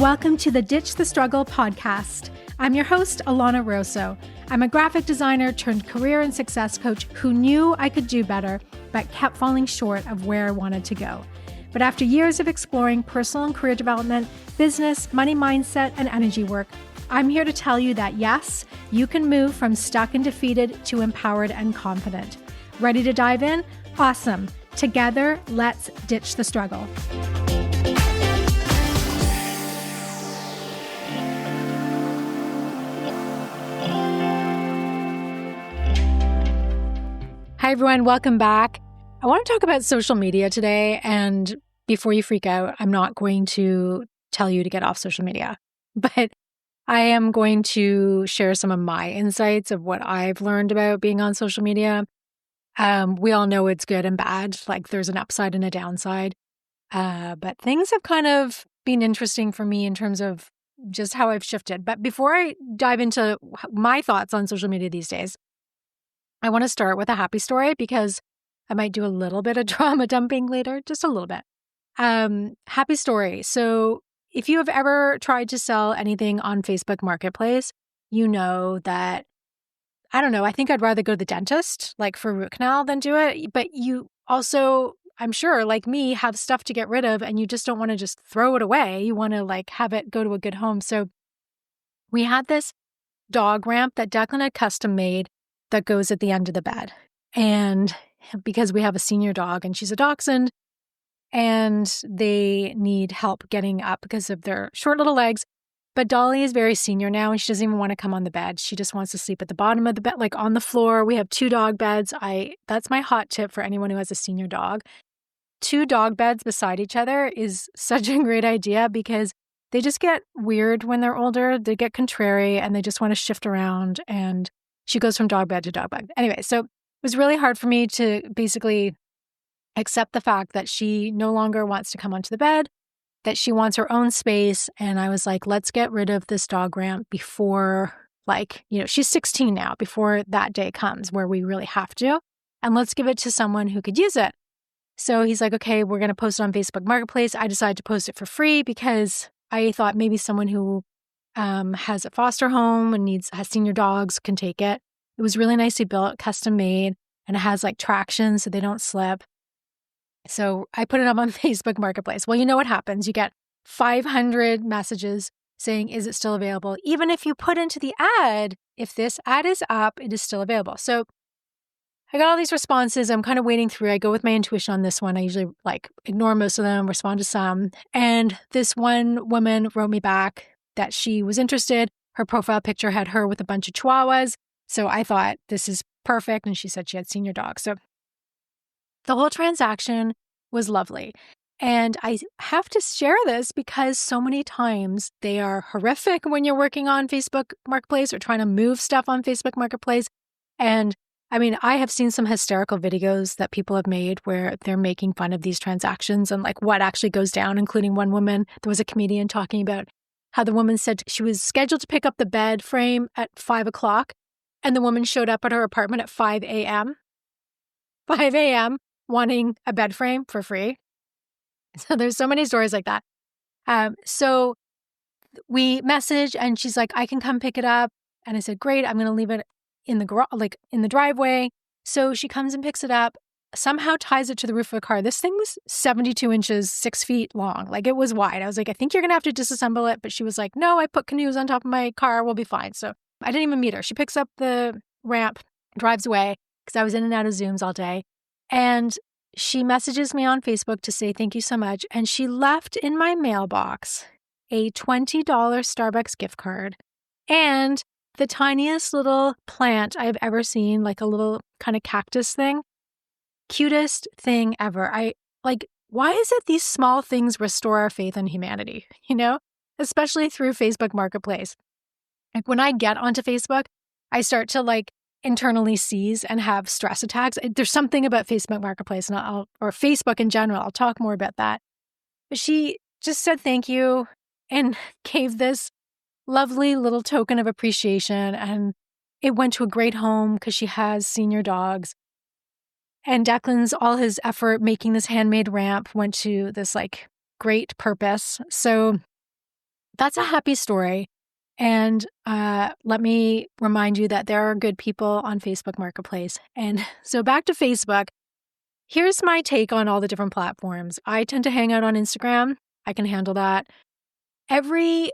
Welcome to the Ditch the Struggle podcast. I'm your host, Alana Rosso. I'm a graphic designer turned career and success coach who knew I could do better, but kept falling short of where I wanted to go. But after years of exploring personal and career development, business, money mindset, and energy work, I'm here to tell you that yes, you can move from stuck and defeated to empowered and confident. Ready to dive in? Awesome. Together, let's ditch the struggle. Hi, everyone. Welcome back. I want to talk about social media today. And before you freak out, I'm not going to tell you to get off social media, but I am going to share some of my insights of what I've learned about being on social media. We all know it's good and bad. Like there's an upside and a downside. But things have kind of been interesting for me in terms of just how I've shifted. But before I dive into my thoughts on social media these days, I want to start with a happy story because I might do a little bit of drama dumping later, just a little bit. Happy story. So if you have ever tried to sell anything on Facebook Marketplace, you know that, I don't know, I think I'd rather go to the dentist, like for root canal, than do it. But you also, I'm sure, like me, have stuff to get rid of and you just don't want to just throw it away. You want to like have it go to a good home. So we had this dog ramp that Declan had custom made that goes at the end of the bed. And because we have a senior dog and she's a dachshund and they need help getting up because of their short little legs. But Dolly is very senior now and she doesn't even want to come on the bed. She just wants to sleep at the bottom of the bed, like on the floor. We have 2 dog beds. That's my hot tip for anyone who has a senior dog. 2 dog beds beside each other is such a great idea because they just get weird when they're older. They get contrary and they just want to shift around, and she goes from dog bed to dog bed. Anyway, so it was really hard for me to basically accept the fact that she no longer wants to come onto the bed, that she wants her own space. And I was like, let's get rid of this dog ramp before, she's 16 now, before that day comes where we really have to. And let's give it to someone who could use it. So he's like, okay, we're going to post it on Facebook Marketplace. I decided to post it for free because I thought maybe someone who has a foster home and has senior dogs can take it. It was really nicely built, custom made, and it has like traction so they don't slip. So I put it up on Facebook Marketplace. Well, you know what happens. You get 500 messages saying, is it still available? Even if you put into the ad, if this ad is up, it is still available. So I got all these responses. I'm kind of wading through. I go with my intuition on this one. I usually ignore most of them, respond to some. And this one woman wrote me back that she was interested. Her profile picture had her with a bunch of chihuahuas. So I thought this is perfect. And she said she had senior dogs. So the whole transaction was lovely. And I have to share this because so many times they are horrific when you're working on Facebook Marketplace or trying to move stuff on Facebook Marketplace. And I mean, I have seen some hysterical videos that people have made where they're making fun of these transactions and like what actually goes down, including one woman. There was a comedian talking about how the woman said she was scheduled to pick up the bed frame at 5 o'clock. And the woman showed up at her apartment at 5 a.m. 5 a.m. wanting a bed frame for free. So there's so many stories like that. So we messaged and she's like, I can come pick it up. And I said, great, I'm going to leave it in the garage, in the driveway. So she comes and picks it up, somehow ties it to the roof of the car. This thing was 72 inches, 6 feet long. Like it was wide. I was like, I think you're going to have to disassemble it. But she was like, no, I put canoes on top of my car. We'll be fine. So I didn't even meet her. She picks up the ramp, drives away because I was in and out of Zooms all day. And she messages me on Facebook to say thank you so much. And she left in my mailbox a $20 Starbucks gift card and the tiniest little plant I've ever seen, like a little kind of cactus thing. Cutest thing ever. Why is it these small things restore our faith in humanity, especially through Facebook Marketplace? Like when I get onto Facebook, I start to internally seize and have stress attacks. There's something about Facebook Marketplace or Facebook in general. I'll talk more about that. But she just said thank you and gave this lovely little token of appreciation. And it went to a great home because she has senior dogs. And Declan's, all his effort making this handmade ramp went to this great purpose. So that's a happy story. And let me remind you that there are good people on Facebook Marketplace. And so back to Facebook, here's my take on all the different platforms. I tend to hang out on Instagram. I can handle that. Every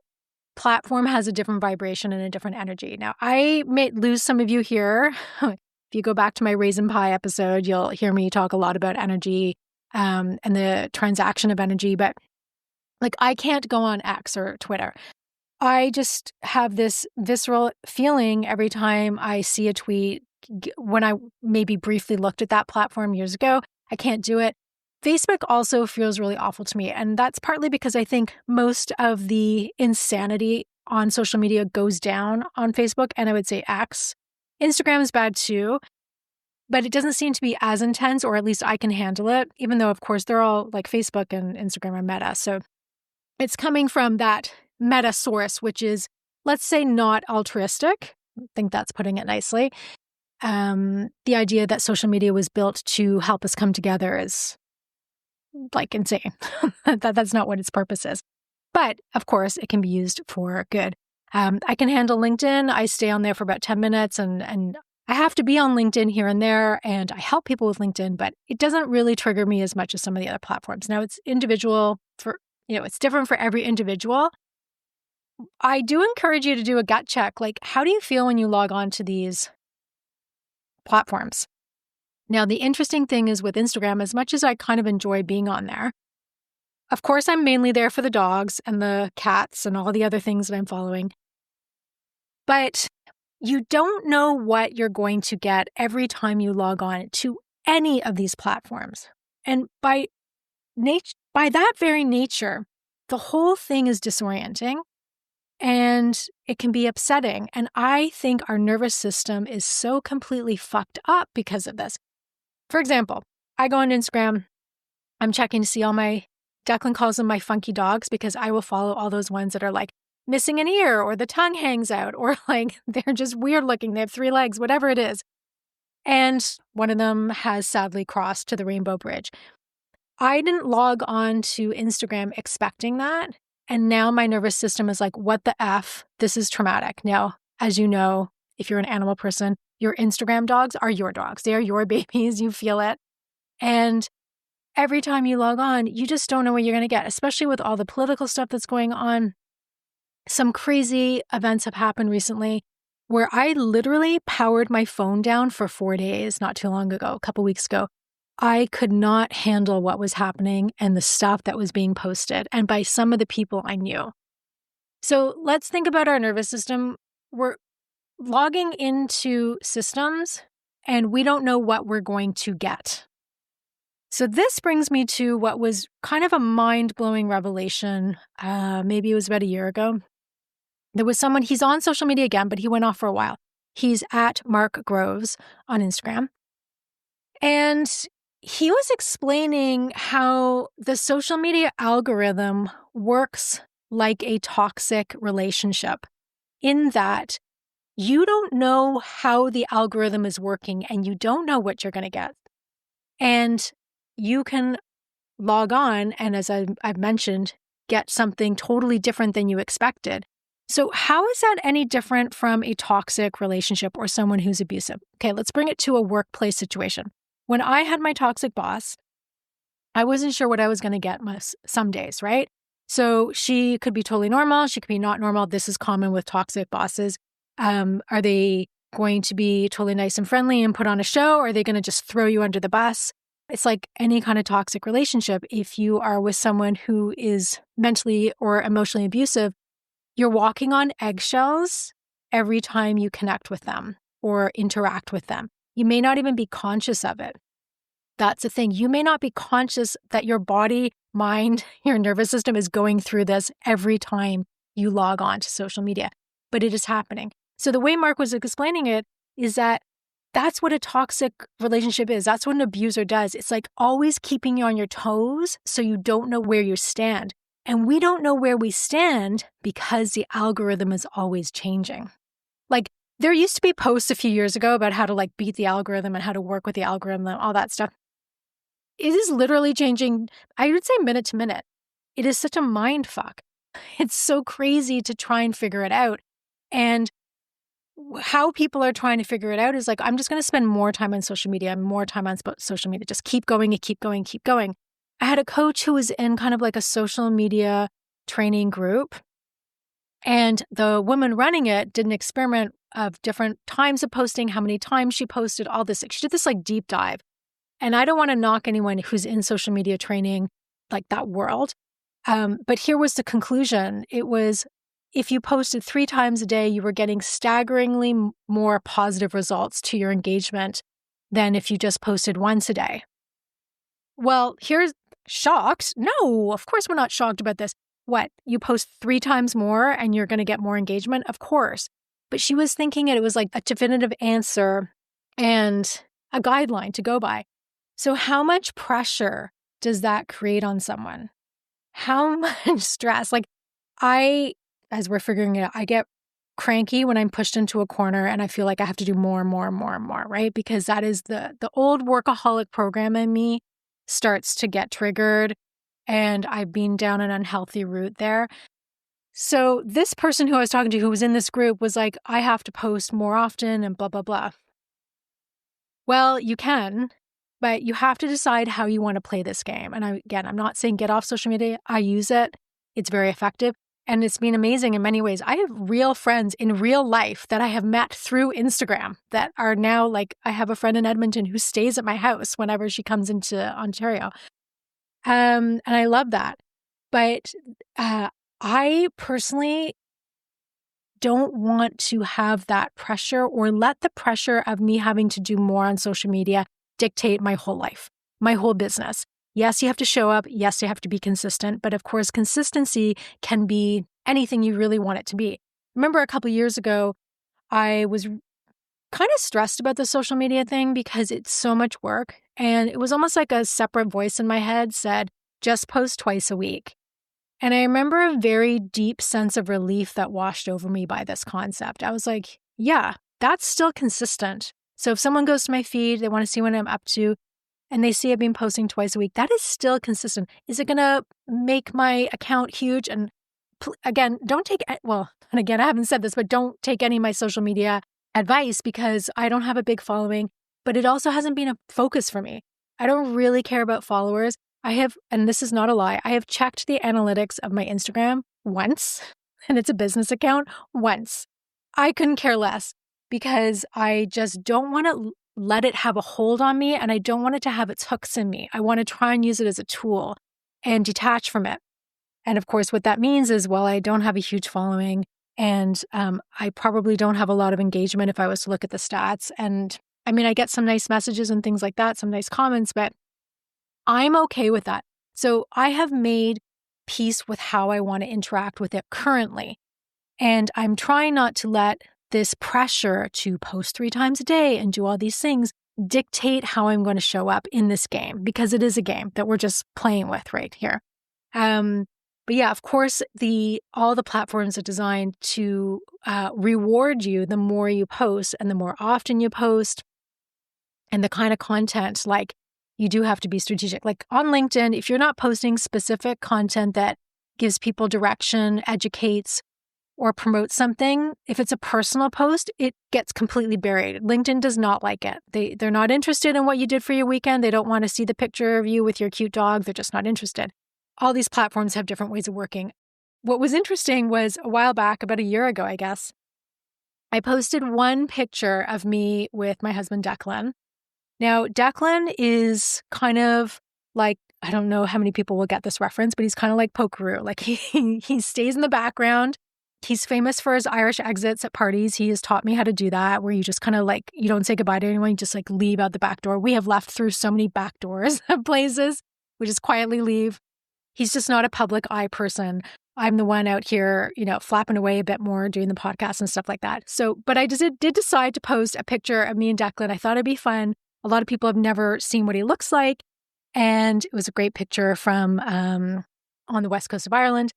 platform has a different vibration and a different energy. Now, I may lose some of you here. If you go back to my Raisin Pie episode, you'll hear me talk a lot about energy and the transaction of energy. But like, I can't go on X or Twitter. I just have this visceral feeling every time I see a tweet. When I maybe briefly looked at that platform years ago, I can't do it. Facebook also feels really awful to me. And that's partly because I think most of the insanity on social media goes down on Facebook, and I would say X. Instagram is bad too, but it doesn't seem to be as intense, or at least I can handle it, even though, of course, they're all like Facebook and Instagram are Meta. So it's coming from that meta source, which is, let's say, not altruistic. I think that's putting it nicely. The idea that social media was built to help us come together is like insane. That's not what its purpose is. But of course, it can be used for good. I can handle LinkedIn. I stay on there for about 10 minutes and I have to be on LinkedIn here and there, and I help people with LinkedIn, but it doesn't really trigger me as much as some of the other platforms. Now, it's individual for, it's different for every individual. I do encourage you to do a gut check. Like, how do you feel when you log on to these platforms? Now, the interesting thing is with Instagram, as much as I kind of enjoy being on there, of course, I'm mainly there for the dogs and the cats and all the other things that I'm following. But you don't know what you're going to get every time you log on to any of these platforms. And by that very nature, the whole thing is disorienting. And it can be upsetting. And I think our nervous system is so completely fucked up because of this. For example, I go on Instagram. I'm checking to see all Declan calls them my funky dogs, because I will follow all those ones that are like missing an ear, or the tongue hangs out, or like they're just weird looking. They have 3 legs, whatever it is. And one of them has sadly crossed to the Rainbow Bridge. I didn't log on to Instagram expecting that. And now my nervous system is like, what the F? This is traumatic. Now, as you know, if you're an animal person, your Instagram dogs are your dogs. They are your babies. You feel it. And every time you log on, you just don't know what you're going to get, especially with all the political stuff that's going on. Some crazy events have happened recently where I literally powered my phone down for 4 days, not too long ago, a couple weeks ago. I could not handle what was happening and the stuff that was being posted, and by some of the people I knew. So let's think about our nervous system. We're logging into systems and we don't know what we're going to get. So this brings me to what was kind of a mind-blowing revelation. Maybe it was about a year ago. There was someone, he's on social media again, but he went off for a while. He's at Mark Groves on Instagram. And he was explaining how the social media algorithm works like a toxic relationship, in that you don't know how the algorithm is working and you don't know what you're going to get. And you can log on and, as I've mentioned, get something totally different than you expected. So how is that any different from a toxic relationship or someone who's abusive? Okay, let's bring it to a workplace situation. When I had my toxic boss, I wasn't sure what I was going to get some days, right? So she could be totally normal. She could be not normal. This is common with toxic bosses. Are they going to be totally nice and friendly and put on a show? Or are they going to just throw you under the bus? It's like any kind of toxic relationship. If you are with someone who is mentally or emotionally abusive, you're walking on eggshells every time you connect with them or interact with them. You may not even be conscious of it. That's the thing. You may not be conscious that your body, mind, your nervous system is going through this every time you log on to social media, but it is happening. So the way Mark was explaining it is that that's what a toxic relationship is. That's what an abuser does. It's like always keeping you on your toes so you don't know where you stand. And we don't know where we stand because the algorithm is always changing. Like, there used to be posts a few years ago about how to like beat the algorithm and how to work with the algorithm and all that stuff. It is literally changing, I would say, minute to minute. It is such a mind fuck. It's so crazy to try and figure it out. And how people are trying to figure it out is like, I'm just going to spend more time on social media, more time on social media. Just keep going and keep going, keep going. I had a coach who was in kind of like a social media training group. And the woman running it did an experiment of different times of posting, how many times she posted, all this. She did this like deep dive. And I don't want to knock anyone who's in social media training, like that world. But here was the conclusion. It was, if you posted 3 times a day, you were getting staggeringly more positive results to your engagement than if you just posted once a day. Well, here's shocked. No, of course we're not shocked about this. What? You post 3 times more and you're going to get more engagement? Of course. But she was thinking it was like a definitive answer and a guideline to go by. So how much pressure does that create on someone? How much stress? Like as we're figuring it out, I get cranky when I'm pushed into a corner and I feel like I have to do more and more and more and more, right? Because that is the old workaholic program in me starts to get triggered, and I've been down an unhealthy route there. So this person who I was talking to who was in this group was like, I have to post more often and blah, blah, blah. Well, you can, but you have to decide how you want to play this game. And I'm not saying get off social media. I use it. It's very effective. And it's been amazing in many ways. I have real friends in real life that I have met through Instagram that are now like, I have a friend in Edmonton who stays at my house whenever she comes into Ontario. And I love that. But I personally don't want to have that pressure or let the pressure of me having to do more on social media dictate my whole life, my whole business. Yes, you have to show up. Yes, you have to be consistent. But of course, consistency can be anything you really want it to be. Remember a couple of years ago, I was kind of stressed about the social media thing because it's so much work. And it was almost like a separate voice in my head said, just post twice a week. And I remember a very deep sense of relief that washed over me by this concept. I was like, yeah, that's still consistent. So if someone goes to my feed, they want to see what I'm up to, and they see I've been posting twice a week, that is still consistent. Is it going to make my account huge? And again, I haven't said this, but don't take any of my social media advice because I don't have a big following, but it also hasn't been a focus for me. I don't really care about followers. And this is not a lie, I have checked the analytics of my Instagram once, and it's a business account, once. I couldn't care less because I just don't want to let it have a hold on me, and I don't want it to have its hooks in me. I want to try and use it as a tool and detach from it. And of course, what that means is, well, I don't have a huge following, and I probably don't have a lot of engagement if I was to look at the stats. And I mean, I get some nice messages and things like that, some nice comments, but I'm okay with that. So I have made peace with how I want to interact with it currently. And I'm trying not to let this pressure to post 3 times a day and do all these things dictate how I'm going to show up in this game, because it is a game that we're just playing with right here. But yeah, of course, all the platforms are designed to reward you the more you post and the more often you post and the kind of content. Like, you do have to be strategic. Like on LinkedIn, if you're not posting specific content that gives people direction, educates, or promotes something, if it's a personal post, it gets completely buried. LinkedIn does not like it. They're not interested in what you did for your weekend. They don't want to see the picture of you with your cute dog. They're just not interested. All these platforms have different ways of working. What was interesting was a while back, about a year ago, I guess, I posted one picture of me with my husband, Declan. Now, Declan is kind of like, I don't know how many people will get this reference, but he's kind of like Pokeroo. Like he stays in the background. He's famous for his Irish exits at parties. He has taught me how to do that, where you just kind of like, you don't say goodbye to anyone, you just like leave out the back door. We have left through so many back doors of places. We just quietly leave. He's just not a public eye person. I'm the one out here, flapping away a bit more, doing the podcast and stuff like that. So, but I did decide to post a picture of me and Declan. I thought it'd be fun. A lot of people have never seen what he looks like. And it was a great picture from on the west coast of Ireland.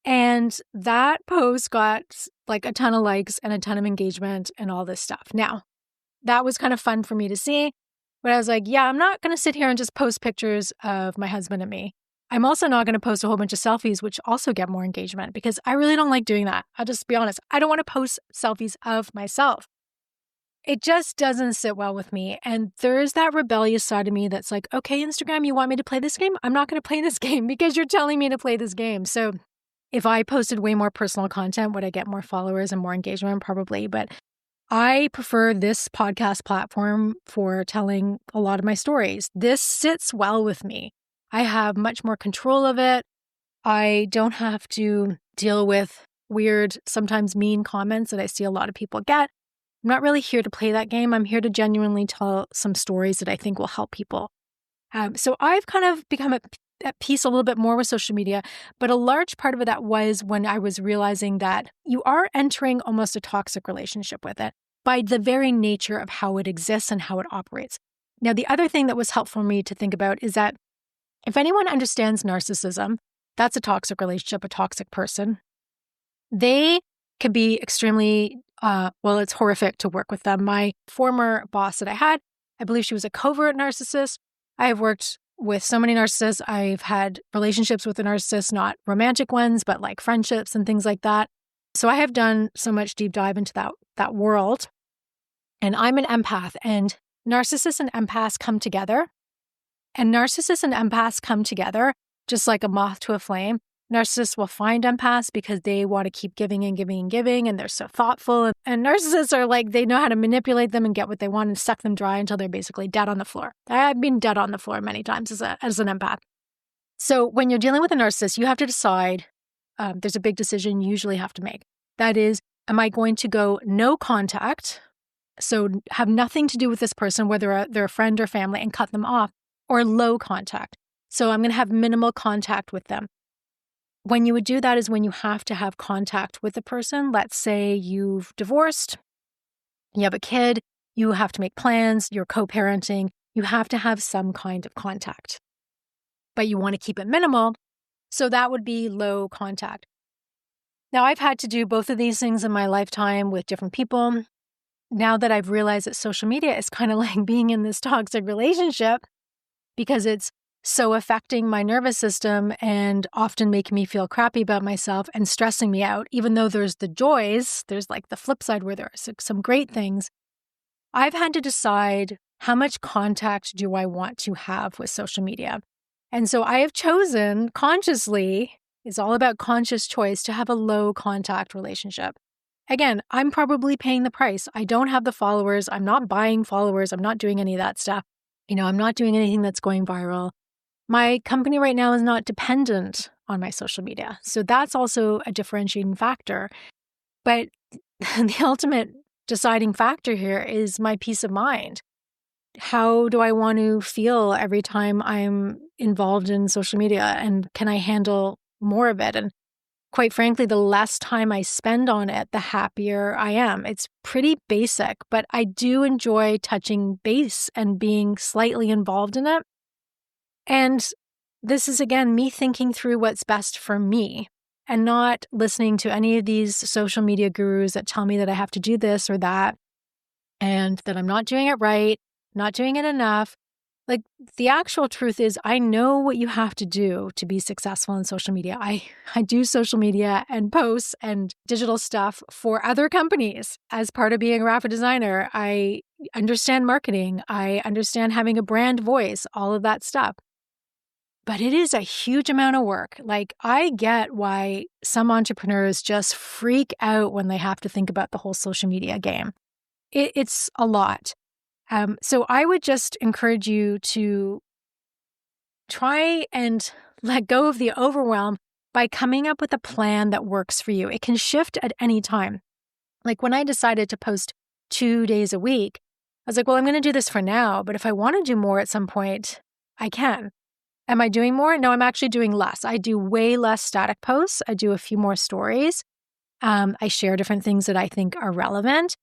And that post got like a ton of likes and a ton of engagement and all this stuff. Now, that was kind of fun for me to see. But I was like, yeah, I'm not going to sit here and just post pictures of my husband and me. I'm also not going to post a whole bunch of selfies, which also get more engagement because I really don't like doing that. I'll just be honest. I don't want to post selfies of myself. It just doesn't sit well with me. And there is that rebellious side of me that's like, okay, Instagram, you want me to play this game? I'm not going to play this game because you're telling me to play this game. So if I posted way more personal content, would I get more followers and more engagement? Probably. But I prefer this podcast platform for telling a lot of my stories. This sits well with me. I have much more control of it. I don't have to deal with weird, sometimes mean comments that I see a lot of people get. I'm not really here to play that game. I'm here to genuinely tell some stories that I think will help people. So I've kind of become at peace a little bit more with social media, but a large part of that was when I was realizing that you are entering almost a toxic relationship with it by the very nature of how it exists and how it operates. Now, the other thing that was helpful for me to think about is that if anyone understands narcissism, that's a toxic relationship, a toxic person. They can be extremely it's horrific to work with them. My former boss that I had, I believe she was a covert narcissist. I have worked with so many narcissists. I've had relationships with a narcissist, not romantic ones, but like friendships and things like that. So I have done so much deep dive into that world. And I'm an empath, and narcissists and empaths come together. And narcissists and empaths come together just like a moth to a flame. Narcissists will find empaths because they want to keep giving and giving and giving, and they're so thoughtful. And narcissists are like, they know how to manipulate them and get what they want and suck them dry until they're basically dead on the floor. I've been dead on the floor many times as an empath. So when you're dealing with a narcissist, you have to decide, there's a big decision you usually have to make. That is, am I going to go no contact, so have nothing to do with this person, whether they're a friend or family, and cut them off, or low contact? So I'm going to have minimal contact with them. When you would do that is when you have to have contact with the person. Let's say you've divorced, you have a kid, you have to make plans, you're co-parenting, you have to have some kind of contact. But you want to keep it minimal, so that would be low contact. Now, I've had to do both of these things in my lifetime with different people. Now that I've realized that social media is kind of like being in this toxic relationship because it's so affecting my nervous system and often making me feel crappy about myself and stressing me out, even though there's the joys, there's like the flip side where there are some great things. I've had to decide how much contact do I want to have with social media. And so I have chosen consciously, it's all about conscious choice, to have a low contact relationship. Again, I'm probably paying the price. I don't have the followers. I'm not buying followers. I'm not doing any of that stuff. I'm not doing anything that's going viral. My company right now is not dependent on my social media. So that's also a differentiating factor. But the ultimate deciding factor here is my peace of mind. How do I want to feel every time I'm involved in social media? And can I handle more of it? And quite frankly, the less time I spend on it, the happier I am. It's pretty basic, but I do enjoy touching base and being slightly involved in it. And this is, again, me thinking through what's best for me and not listening to any of these social media gurus that tell me that I have to do this or that and that I'm not doing it right, not doing it enough. Like, the actual truth is I know what you have to do to be successful in social media. I do social media and posts and digital stuff for other companies. As part of being a graphic designer, I understand marketing. I understand having a brand voice, all of that stuff. But it is a huge amount of work. Like, I get why some entrepreneurs just freak out when they have to think about the whole social media game. It's a lot. So I would just encourage you to try and let go of the overwhelm by coming up with a plan that works for you. It can shift at any time. Like, when I decided to post 2 days a week, I was like, well, I'm going to do this for now, but if I want to do more at some point, I can. Am I doing more? No, I'm actually doing less. I do way less static posts. I do a few more stories. I share different things that I think are relevant.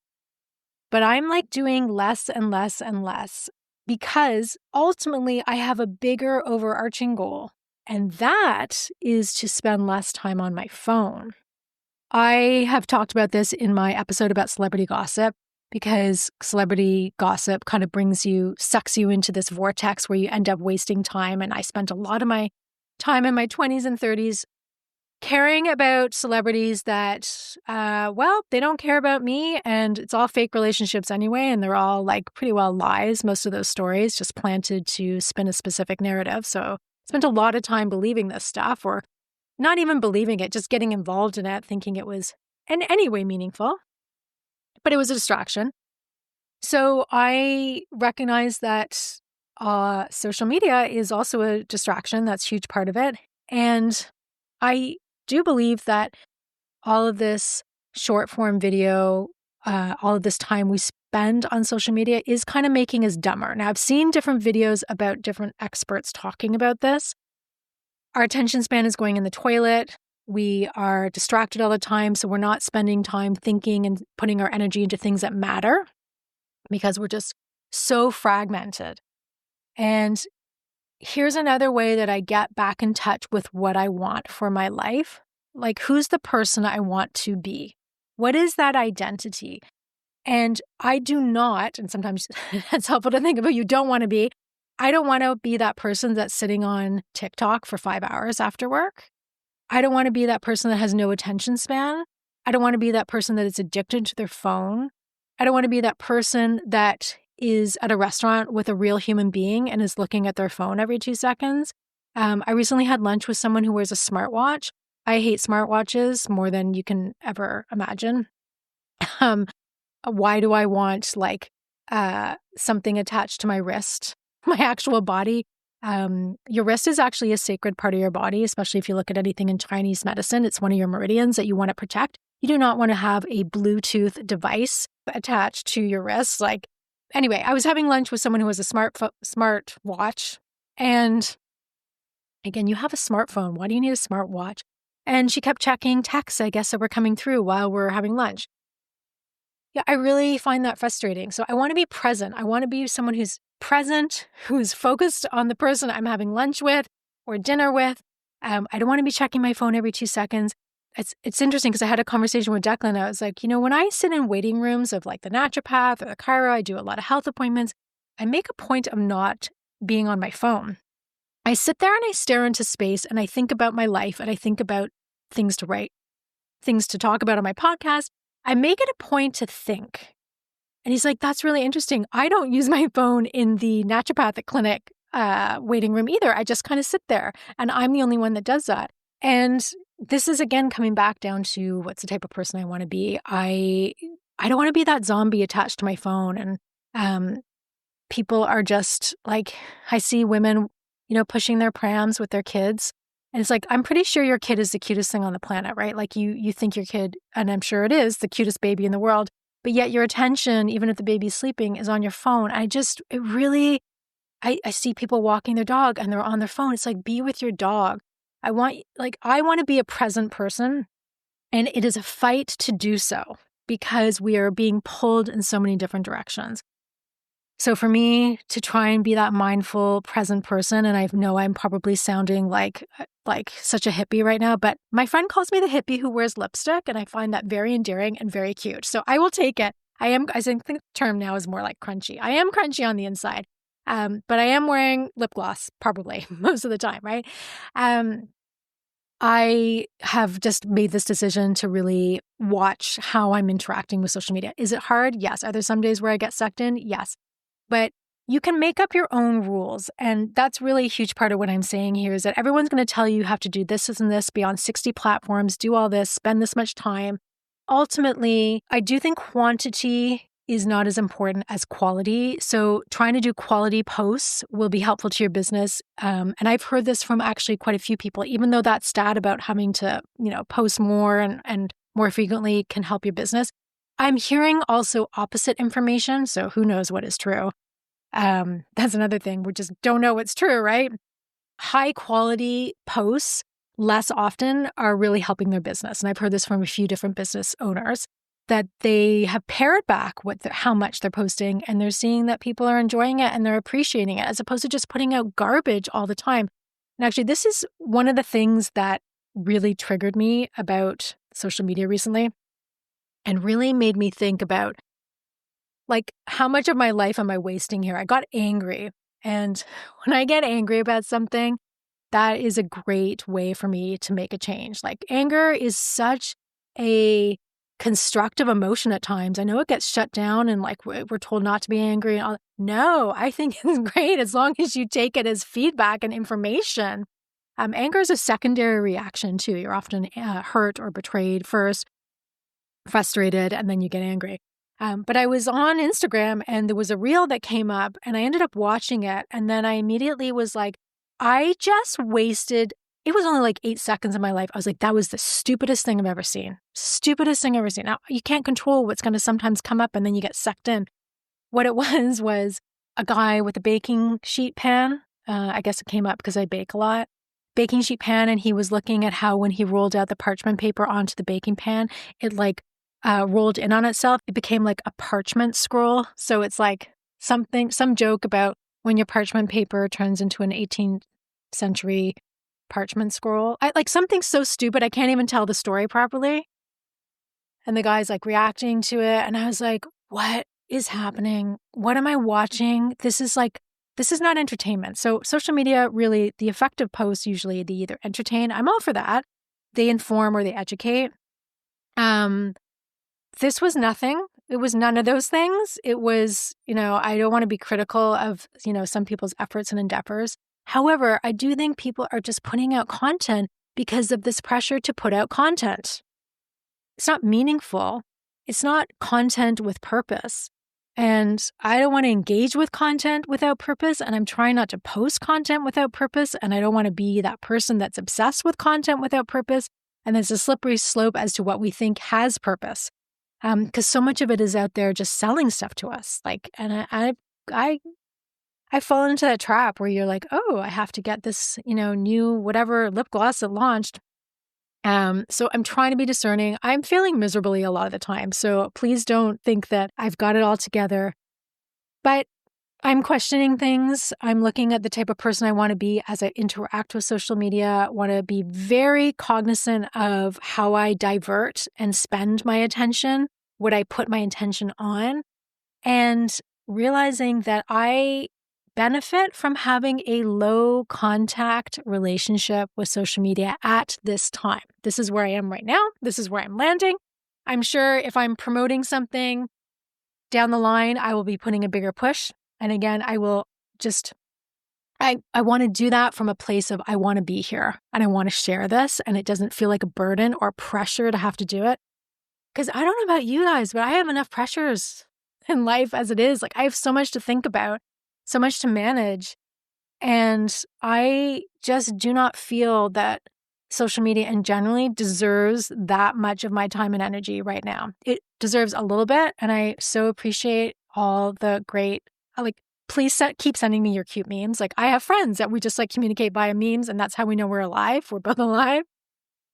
But I'm like doing less and less and less because ultimately I have a bigger overarching goal. And that is to spend less time on my phone. I have talked about this in my episode about celebrity gossip because celebrity gossip kind of sucks you into this vortex where you end up wasting time. And I spent a lot of my time in my 20s and 30s caring about celebrities that, they don't care about me, and it's all fake relationships anyway, and they're all like pretty well lies, most of those stories just planted to spin a specific narrative. So spent a lot of time believing this stuff, or not even believing it, just getting involved in it, thinking it was in any way meaningful, but it was a distraction. So I recognize that social media is also a distraction. That's a huge part of it. And I do believe that all of this short form video, all of this time we spend on social media is kind of making us dumber. Now, I've seen different videos about different experts talking about this. Our attention span is going in the toilet. We are distracted all the time. So we're not spending time thinking and putting our energy into things that matter because we're just so fragmented. And here's another way that I get back in touch with what I want for my life. Like, who's the person I want to be? What is that identity? And I do not, and sometimes it's helpful to think about you don't want to be. I don't want to be that person that's sitting on TikTok for 5 hours after work. I don't want to be that person that has no attention span. I don't want to be that person that is addicted to their phone. I don't want to be that person that is at a restaurant with a real human being and is looking at their phone every 2 seconds. I recently had lunch with someone who wears a smartwatch. I hate smartwatches more than you can ever imagine. Why do I want something attached to my wrist, my actual body? Your wrist is actually a sacred part of your body, especially if you look at anything in Chinese medicine. It's one of your meridians that you want to protect. You do not want to have a Bluetooth device attached to your wrist. Anyway, I was having lunch with someone who has a smart watch. And again, you have a smartphone. Why do you need a smartwatch? And she kept checking texts, I guess, that were coming through while we're having lunch. Yeah, I really find that frustrating. So I want to be present. I want to be someone who's present, who's focused on the person I'm having lunch with or dinner with. I don't want to be checking my phone every 2 seconds. It's interesting because I had a conversation with Declan. I was like, when I sit in waiting rooms of like the naturopath or the chiro, I do a lot of health appointments. I make a point of not being on my phone. I sit there and I stare into space and I think about my life and I think about things to write, things to talk about on my podcast. I make it a point to think. And he's like, that's really interesting. I don't use my phone in the naturopathic clinic waiting room either. I just kind of sit there and I'm the only one that does that. And this is, again, coming back down to what's the type of person I want to be. I don't want to be that zombie attached to my phone. And people are just like, I see women, pushing their prams with their kids. And it's like, I'm pretty sure your kid is the cutest thing on the planet, right? Like you think your kid, and I'm sure it is, the cutest baby in the world. But yet your attention, even if the baby's sleeping, is on your phone. I see people walking their dog and they're on their phone. It's like, be with your dog. I want to be a present person, and it is a fight to do so because we are being pulled in so many different directions. So for me to try and be that mindful, present person, and I know I'm probably sounding like such a hippie right now, but my friend calls me the hippie who wears lipstick, and I find that very endearing and very cute. So I will take it. I think the term now is more like crunchy. I am crunchy on the inside. But I am wearing lip gloss probably most of the time, right? I have just made this decision to really watch how I'm interacting with social media. Is it hard? Yes. Are there some days where I get sucked in? Yes. But you can make up your own rules. And that's really a huge part of what I'm saying here is that everyone's going to tell you have to do this and this, be on 60 platforms, do all this, spend this much time. Ultimately, I do think quantity is not as important as quality. So trying to do quality posts will be helpful to your business. And I've heard this from actually quite a few people, even though that stat about having to, post more and more frequently can help your business. I'm hearing also opposite information. So who knows what is true? That's another thing. We just don't know what's true, right? High quality posts less often are really helping their business. And I've heard this from a few different business owners that they have pared back how much they're posting, and they're seeing that people are enjoying it and they're appreciating it as opposed to just putting out garbage all the time. And actually, this is one of the things that really triggered me about social media recently and really made me think about how much of my life am I wasting here? I got angry. And when I get angry about something, that is a great way for me to make a change. Like anger is such a constructive emotion at times. I know it gets shut down and like we're told not to be angry. And all. No, I think it's great as long as you take it as feedback and information. Anger is a secondary reaction too. You're often hurt or betrayed first, frustrated, and then you get angry. But I was on Instagram and there was a reel that came up and I ended up watching it. And then I immediately was like, I just wasted, it was only like 8 seconds of my life. I was like, that was the stupidest thing I've ever seen. Stupidest thing I've ever seen. Now, you can't control what's going to sometimes come up and then you get sucked in. What it was a guy with a baking sheet pan. I guess it came up because I bake a lot. Baking sheet pan, and he was looking at how when he rolled out the parchment paper onto the baking pan, it like rolled in on itself. It became like a parchment scroll. So it's like some joke about when your parchment paper turns into an 18th century parchment scroll. Like something so stupid, I can't even tell the story properly. And the guy's like reacting to it. And I was like, what is happening? What am I watching? This is not entertainment. So social media, really, the effective posts usually they either entertain. I'm all for that. They inform or they educate. This was nothing. It was none of those things. It was, I don't want to be critical of, some people's efforts and endeavors. However, I do think people are just putting out content because of this pressure to put out content. It's not meaningful. It's not content with purpose. And I don't want to engage with content without purpose. And I'm trying not to post content without purpose. And I don't want to be that person that's obsessed with content without purpose. And there's a slippery slope as to what we think has purpose. Because so much of it is out there just selling stuff to us. And I fall into that trap where you're like, oh, I have to get this, new whatever lip gloss that launched. So I'm trying to be discerning. I'm feeling miserably a lot of the time. So please don't think that I've got it all together. But I'm questioning things. I'm looking at the type of person I want to be as I interact with social media. I want to be very cognizant of how I divert and spend my attention, what I put my attention on, and realizing that I benefit from having a low contact relationship with social media at this time. This is where I am right now. This is where I'm landing. I'm sure if I'm promoting something down the line, I will be putting a bigger push. And again, I will just, I want to do that from a place of I want to be here and I want to share this and it doesn't feel like a burden or pressure to have to do it. Because I don't know about you guys, but I have enough pressures in life as it is. Like I have so much to think about, so much to manage. And I just do not feel that social media in generally deserves that much of my time and energy right now. It deserves a little bit. And I so appreciate all the great, please keep sending me your cute memes. Like I have friends that we just communicate via memes and that's how we know we're alive. We're both alive.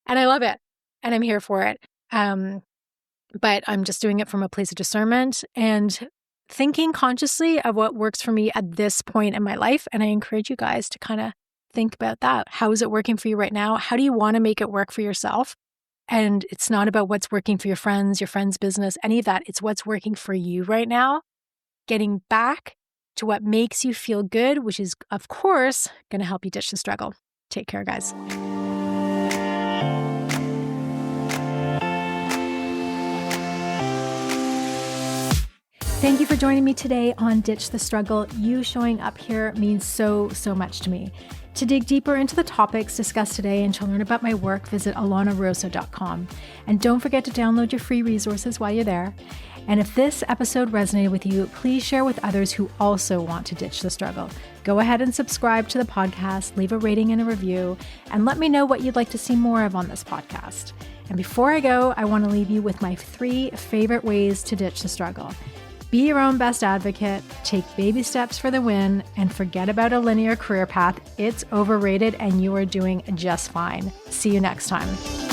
And I love it. And I'm here for it. But I'm just doing it from a place of discernment and thinking consciously of what works for me at this point in my life. And I encourage you guys to kind of think about that. How is it working for you right now? How do you want to make it work for yourself? And it's not about what's working for your friends' business, any of that. It's what's working for you right now. Getting back to what makes you feel good, which is, of course, going to help you ditch the struggle. Take care, guys. Thank you for joining me today on Ditch the Struggle. You showing up here means so, so much to me. To dig deeper into the topics discussed today and to learn about my work, visit alanarosa.com. And don't forget to download your free resources while you're there. And if this episode resonated with you, please share with others who also want to ditch the struggle. Go ahead and subscribe to the podcast, leave a rating and a review, and let me know what you'd like to see more of on this podcast. And before I go, I want to leave you with my 3 favorite ways to ditch the struggle. Be your own best advocate, take baby steps for the win, and forget about a linear career path. It's overrated and you are doing just fine. See you next time.